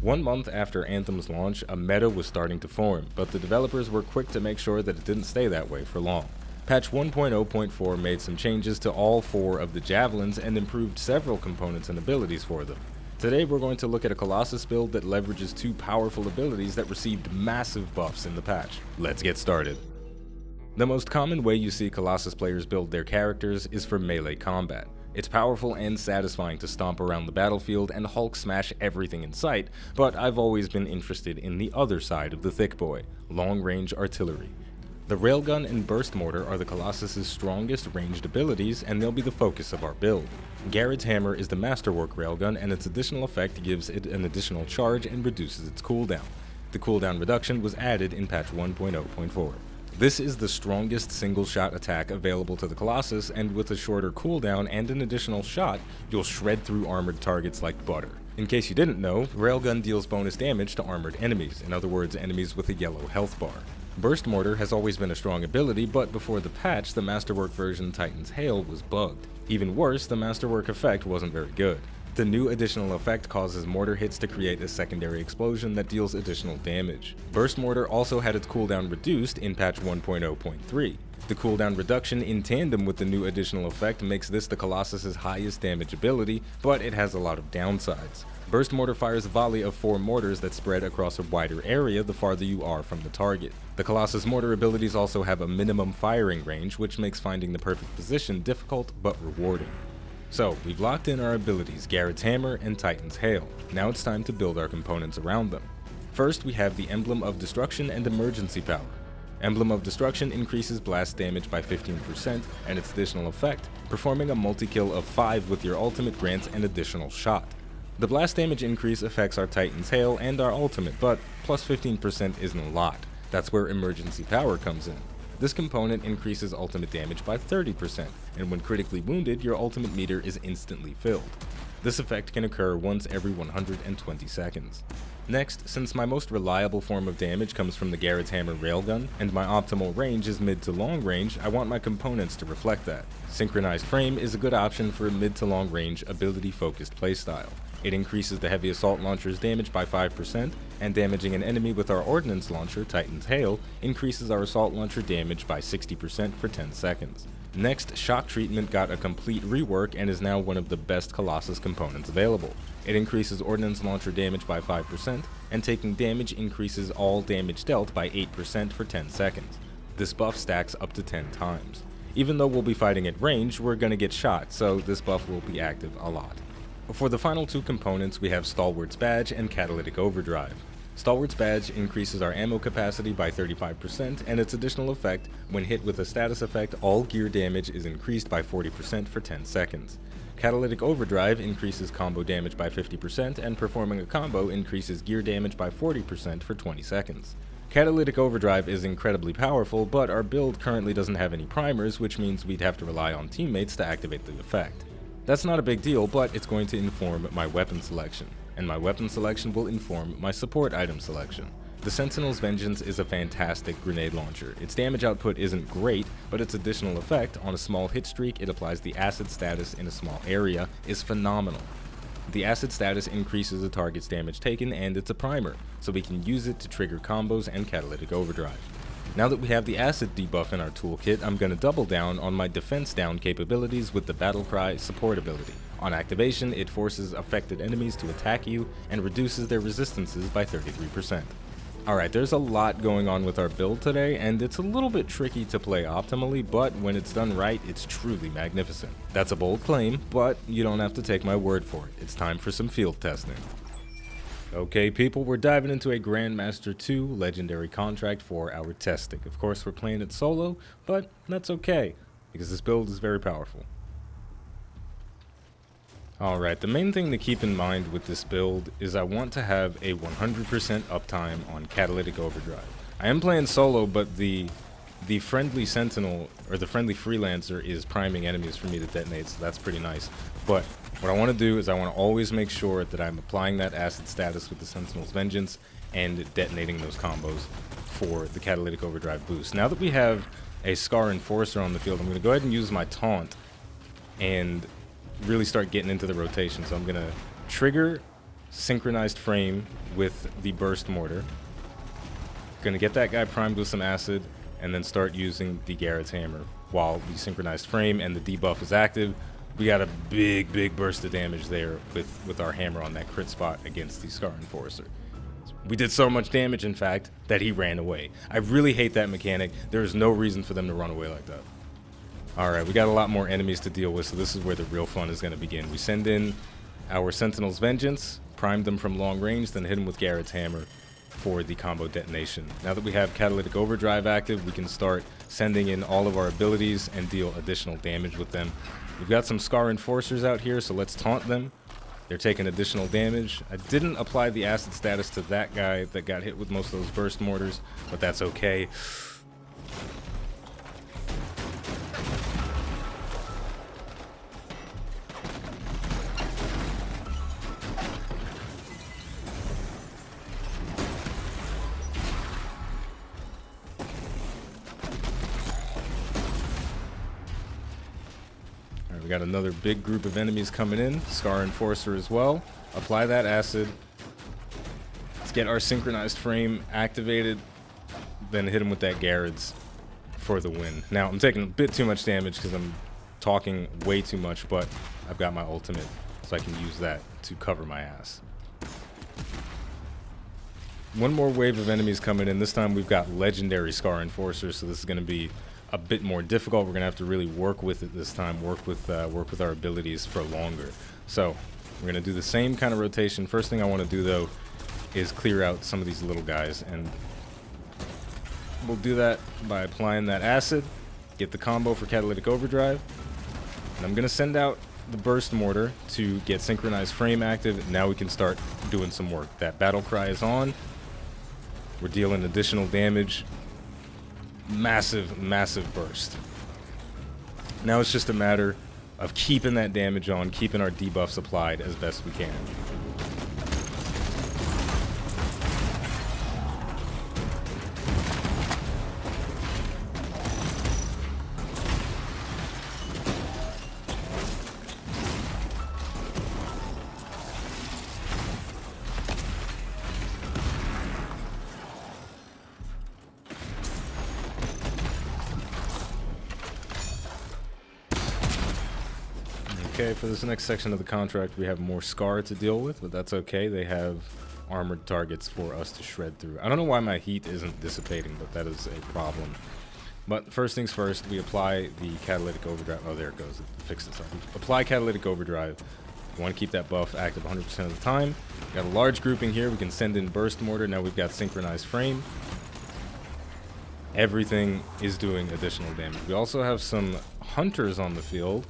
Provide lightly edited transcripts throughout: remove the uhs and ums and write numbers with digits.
1 month after Anthem's launch, a meta was starting to form, but the developers were quick to make sure that it didn't stay that way for long. Patch 1.0.4 made some changes to all 4 of the Javelins and improved several components and abilities for them. Today we're going to look at a Colossus build that leverages 2 powerful abilities that received massive buffs in the patch. Let's get started. The most common way you see Colossus players build their characters is for melee combat. It's powerful and satisfying to stomp around the battlefield and Hulk smash everything in sight, but I've always been interested in the other side of the thick boy, long-range artillery. The Railgun and Burst Mortar are the Colossus' strongest ranged abilities, and they'll be the focus of our build. Garrett's Hammer is the Masterwork Railgun, and its additional effect gives it an additional charge and reduces its cooldown. The cooldown reduction was added in patch 1.0.4. This is the strongest single-shot attack available to the Colossus, and with a shorter cooldown and an additional shot, you'll shred through armored targets like butter. In case you didn't know, Railgun deals bonus damage to armored enemies, in other words, enemies with a yellow health bar. Burst Mortar has always been a strong ability, but before the patch, the Masterwork version Titan's Hail was bugged. Even worse, the Masterwork effect wasn't very good. The new additional effect causes mortar hits to create a secondary explosion that deals additional damage. Burst Mortar also had its cooldown reduced in patch 1.0.3. The cooldown reduction in tandem with the new additional effect makes this the Colossus' highest damage ability, but it has a lot of downsides. Burst Mortar fires a volley of 4 mortars that spread across a wider area the farther you are from the target. The Colossus mortar abilities also have a minimum firing range, which makes finding the perfect position difficult but rewarding. So, we've locked in our abilities, Garrett's Hammer and Titan's Hail. Now it's time to build our components around them. First, we have the Emblem of Destruction and Emergency Power. Emblem of Destruction increases blast damage by 15%, and its additional effect, performing a multi-kill of 5 with your ultimate grants an additional shot. The blast damage increase affects our Titan's Hail and our ultimate, but plus 15% isn't a lot. That's where Emergency Power comes in. This component increases ultimate damage by 30%, and when critically wounded, your ultimate meter is instantly filled. This effect can occur once every 120 seconds. Next, since my most reliable form of damage comes from the Garrett's Hammer Railgun, and my optimal range is mid to long range, I want my components to reflect that. Synchronized Frame is a good option for a mid to long range ability-focused playstyle. It increases the heavy assault launcher's damage by 5%, and damaging an enemy with our ordnance launcher, Titan's Hail, increases our assault launcher damage by 60% for 10 seconds. Next, Shock Treatment got a complete rework and is now one of the best Colossus components available. It increases ordnance launcher damage by 5%, and taking damage increases all damage dealt by 8% for 10 seconds. This buff stacks up to 10 times. Even though we'll be fighting at range, we're gonna get shot, so this buff will be active a lot. For the final 2 components, we have Stalwart's Badge and Catalytic Overdrive. Stalwart's Badge increases our ammo capacity by 35%, and its additional effect, when hit with a status effect, all gear damage is increased by 40% for 10 seconds. Catalytic Overdrive increases combo damage by 50%, and performing a combo increases gear damage by 40% for 20 seconds. Catalytic Overdrive is incredibly powerful, but our build currently doesn't have any primers, which means we'd have to rely on teammates to activate the effect. That's not a big deal, but it's going to inform my weapon selection, and my weapon selection will inform my support item selection. The Sentinel's Vengeance is a fantastic grenade launcher. Its damage output isn't great, but its additional effect, on a small hit streak it applies the acid status in a small area, is phenomenal. The acid status increases the target's damage taken, and it's a primer, so we can use it to trigger combos and Catalytic Overdrive. Now that we have the acid debuff in our toolkit, I'm going to double down on my defense down capabilities with the Battlecry support ability. On activation, it forces affected enemies to attack you and reduces their resistances by 33%. Alright, there's a lot going on with our build today, and it's a little bit tricky to play optimally, but when it's done right, it's truly magnificent. That's a bold claim, but you don't have to take my word for it. It's time for some field testing. Okay people, we're diving into a Grandmaster 2 legendary contract for our testing. Of course we're playing it solo, but that's okay, because this build is very powerful. Alright, the main thing to keep in mind with this build is I want to have a 100% uptime on Catalytic Overdrive. I am playing solo, but the friendly Sentinel, or the friendly Freelancer, is priming enemies for me to detonate, so that's pretty nice. But what I want to do is I want to always make sure that I'm applying that acid status with the Sentinel's Vengeance and detonating those combos for the Catalytic Overdrive boost. Now that we have a Scar Enforcer on the field, I'm going to go ahead and use my taunt and really start getting into the rotation. So I'm going to trigger synchronized frame with the burst mortar. Gonna get that guy primed with some acid, and then start using the Garrett's hammer. While the synchronized frame and the debuff is active, we got a big burst of damage there with our hammer on that crit spot against the Scar Enforcer. We did so much damage, in fact, that he ran away. I really hate that mechanic. There is no reason for them to run away like that. Alright, we got a lot more enemies to deal with, so this is where the real fun is going to begin. We send in our Sentinel's Vengeance, prime them from long range, then hit them with Garrett's hammer for the combo detonation. Now that we have Catalytic Overdrive active, we can start sending in all of our abilities and deal additional damage with them. We've got some Scar Enforcers out here, so let's taunt them. They're taking additional damage. I didn't apply the acid status to that guy that got hit with most of those burst mortars, but that's okay. We got another big group of enemies coming in. Scar Enforcer as well. Apply that acid. Let's get our synchronized frame activated. Then hit him with that Garrett's for the win. Now, I'm taking a bit too much damage because I'm talking way too much, but I've got my ultimate, so I can use that to cover my ass. One more wave of enemies coming in. This time we've got legendary Scar Enforcers, so this is going to be a bit more difficult. We're gonna have to really work with it this time, work with our abilities for longer. So we're gonna do the same kind of rotation. First thing I want to do though is clear out some of these little guys, and we'll do that by applying that acid, get the combo for Catalytic Overdrive, and I'm gonna send out the burst mortar to get synchronized frame active. Now we can start doing some work. That battle cry is on. We're dealing additional damage. Massive burst. Now it's just a matter of keeping that damage on, keeping our debuffs applied as best we can. Okay, for this next section of the contract, we have more Scar to deal with, but that's okay. They have armored targets for us to shred through. I don't know why my heat isn't dissipating, but that is a problem. But first things first, we apply the Catalytic Overdrive. Oh, there it goes. It fixed itself. Apply Catalytic Overdrive. We want to keep that buff active 100% of the time. Got a large grouping here. We can send in Burst Mortar. Now we've got Synchronized Frame. Everything is doing additional damage. We also have some Hunters on the field.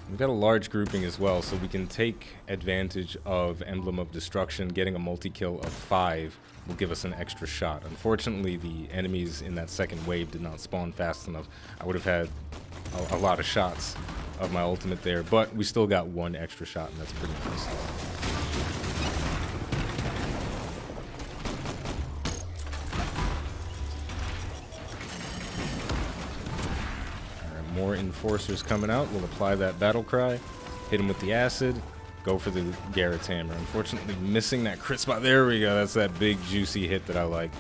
We've got a large grouping as well, so we can take advantage of Emblem of Destruction. Getting a multi-kill of 5 will give us an extra shot. Unfortunately, the enemies in that second wave did not spawn fast enough. I would have had a lot of shots of my ultimate there, but we still got 1 extra shot, and that's pretty nice. More Enforcers coming out. We'll apply that battle cry, hit him with the acid, go for the Garrett's hammer. Unfortunately, missing that crit spot. There we go. That's that big juicy hit that I like.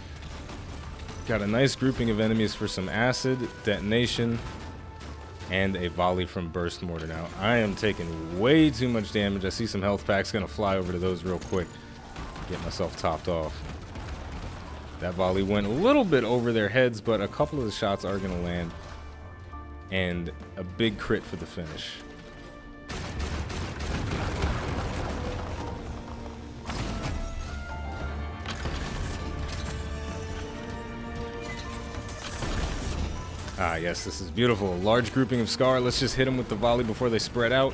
Got a nice grouping of enemies for some acid, detonation, and a volley from Burst Mortar. Now, I am taking way too much damage. I see some health packs. Gonna fly over to those real quick. Get myself topped off. That volley went a little bit over their heads, but a couple of the shots are gonna land. And a big crit for the finish. Ah, yes, this is beautiful. A large grouping of Scar. Let's just hit them with the volley before they spread out.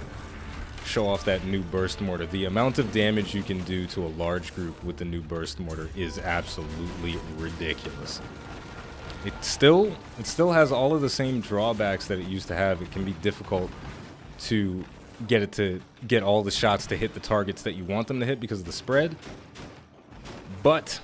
Show off that new Burst Mortar. The amount of damage you can do to a large group with the new Burst Mortar is absolutely ridiculous. It still has all of the same drawbacks that it used to have. It can be difficult to get all the shots to hit the targets that you want them to hit because of the spread. But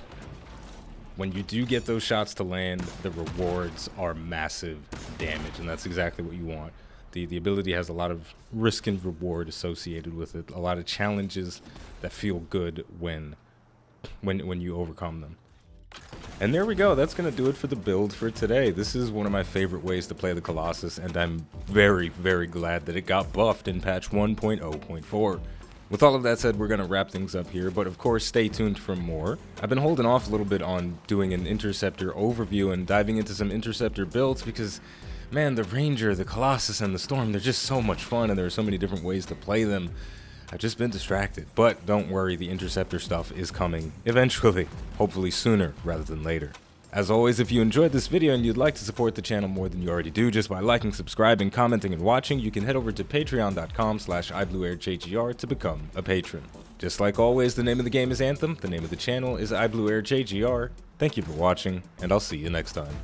when you do get those shots to land, the rewards are massive damage, and that's exactly what you want. The ability has a lot of risk and reward associated with it, a lot of challenges that feel good when you overcome them. And there we go, that's going to do it for the build for today. This is one of my favorite ways to play the Colossus, and I'm very, very glad that it got buffed in patch 1.0.4. With all of that said, we're going to wrap things up here, but of course stay tuned for more. I've been holding off a little bit on doing an Interceptor overview and diving into some Interceptor builds because, man, the Ranger, the Colossus, and the Storm, they're just so much fun, and there are so many different ways to play them. I've just been distracted, but don't worry, the Interceptor stuff is coming eventually, hopefully sooner rather than later. As always, if you enjoyed this video and you'd like to support the channel more than you already do just by liking, subscribing, commenting, and watching, you can head over to patreon.com/iBluairJgR to become a patron. Just like always, the name of the game is Anthem, the name of the channel is iBluairJgR. Thank you for watching, and I'll see you next time.